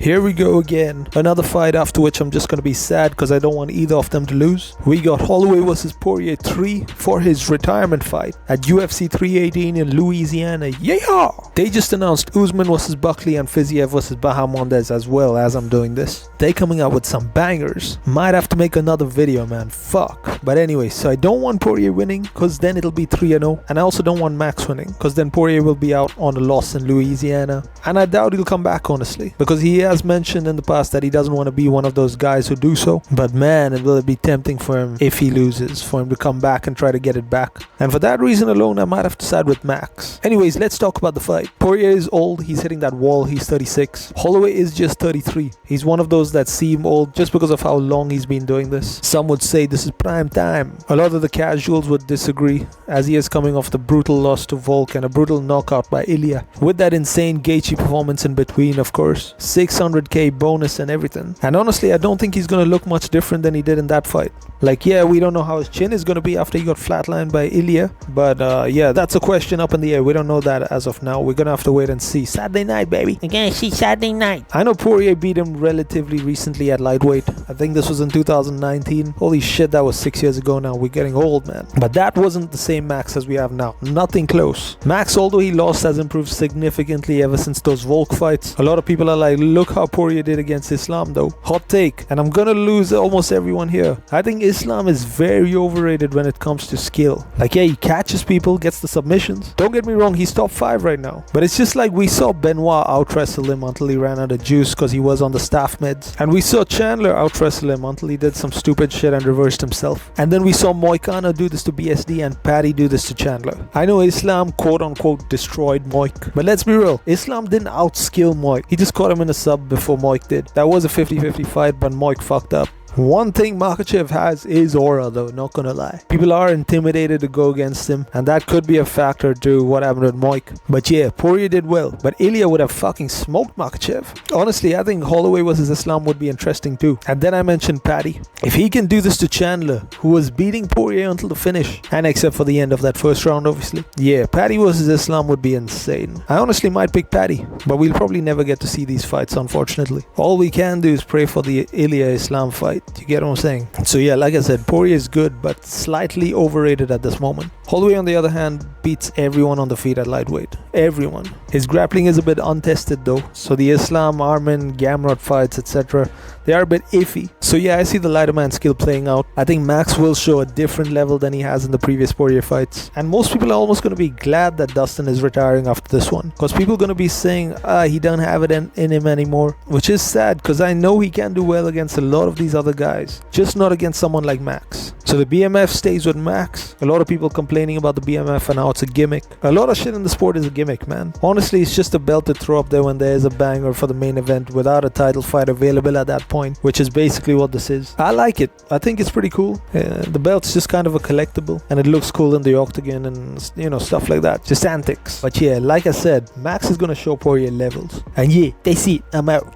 here we go again. Another fight after which I'm just gonna be sad because I don't want either of them to lose. We got Holloway vs Poirier 3 for his retirement fight at UFC 318 in Louisiana. Yeah! They just announced Usman vs Buckley and Fiziev vs Bahamondes as well as I'm doing this. They coming out with some bangers. Might have to make another video, man. Fuck. But anyway, so I don't want Poirier winning because then it'll be 3-0. And I also don't want Max winning because then Poirier will be out on a loss in Louisiana. And I doubt he'll come back, honestly, because he has mentioned in the past that he doesn't want to be one of those guys who do so. But man, it will be tempting for him if he loses, for him to come back and try to get it back. And for that reason alone, I might have to side with Max. Anyways, let's talk about the fight. Poirier is old. He's hitting that wall. He's 36. Holloway is just 33. He's one of those that seem old just because of how long he's been doing this. Some would say this is prime time. A lot of the casuals would disagree, as he is coming off the brutal loss to Volk and a brutal knockout by Ilia, with that insane Gaethje performance in between, of course. 600k bonus and everything. And honestly, I don't think he's gonna look much different than he did in that fight. Like, yeah, we don't know how his chin is gonna be after he got flatlined by Ilia, but yeah, that's a question up in the air. We don't know that as of now. We're gonna have to wait and see. Saturday night, baby. We're gonna see Saturday night. I know Poirier beat him relatively recently at lightweight. I think this was in 2019. Holy shit, that was 6 years ago now. We're getting old, man. But that wasn't the same Max as we have now. Nothing close. Max, although he lost, has improved significantly ever since those Volk fights. A lot of people are like, look how Poirier did against Islam though. Hot take. And I'm gonna lose almost everyone here. I think Islam is very overrated when it comes to skill. Like, yeah, he catches people, gets the submissions. Don't get me wrong, he's top 5 right now. But it's just like we saw Benoit out-wrestle him until he ran out of juice because he was on the staff meds. And we saw Chandler out-wrestle him until he did some stupid shit and reversed himself. And then we saw Moicano do this to BSD and Paddy do this to Chandler. I know Islam quote-unquote destroyed Moik, but let's be real, Islam didn't outskill Moik. He just caught him in a sub before Moik did. That was a 50-50 fight, but Moik fucked up. One thing Makhachev has is aura though, not gonna lie. People are intimidated to go against him, and that could be a factor to what happened with Moik. But yeah, Poirier did well, but Ilia would have fucking smoked Makhachev. Honestly, I think Holloway vs Islam would be interesting too. And then I mentioned Paddy. If he can do this to Chandler, who was beating Poirier until the finish, and except for the end of that first round obviously, yeah, Paddy vs Islam would be insane. I honestly might pick Paddy, but we'll probably never get to see these fights, unfortunately. All we can do is pray for the Ilia-Islam fight. You get what I'm saying? So yeah, like I said, Poirier is good, but slightly overrated at this moment. Holloway, on the other hand, beats everyone on the feet at lightweight. Everyone. His grappling is a bit untested though, so the Islam, Armin, Gamrot fights, etc., they are a bit iffy. So yeah, I see the lighter man skill playing out. I think Max will show a different level than he has in the previous Poirier fights. And most people are almost going to be glad that Dustin is retiring after this one, because people are going to be saying, he don't have it in him anymore. Which is sad, because I know he can do well against a lot of these other guys, just not against someone like Max. So the BMF stays with Max. A lot of people complaining about the BMF and how it's a gimmick. A lot of shit in the sport is a gimmick, man. Honestly, it's just a belt to throw up there when there is a banger for the main event without a title fight available at that point, which is basically what this is. I like it. I think it's pretty cool. The belt's just kind of a collectible, and it looks cool in the octagon and, you know, stuff like that. Just antics. But yeah, like I said, Max is gonna show Poirier levels. And yeah, that's it. I'm out.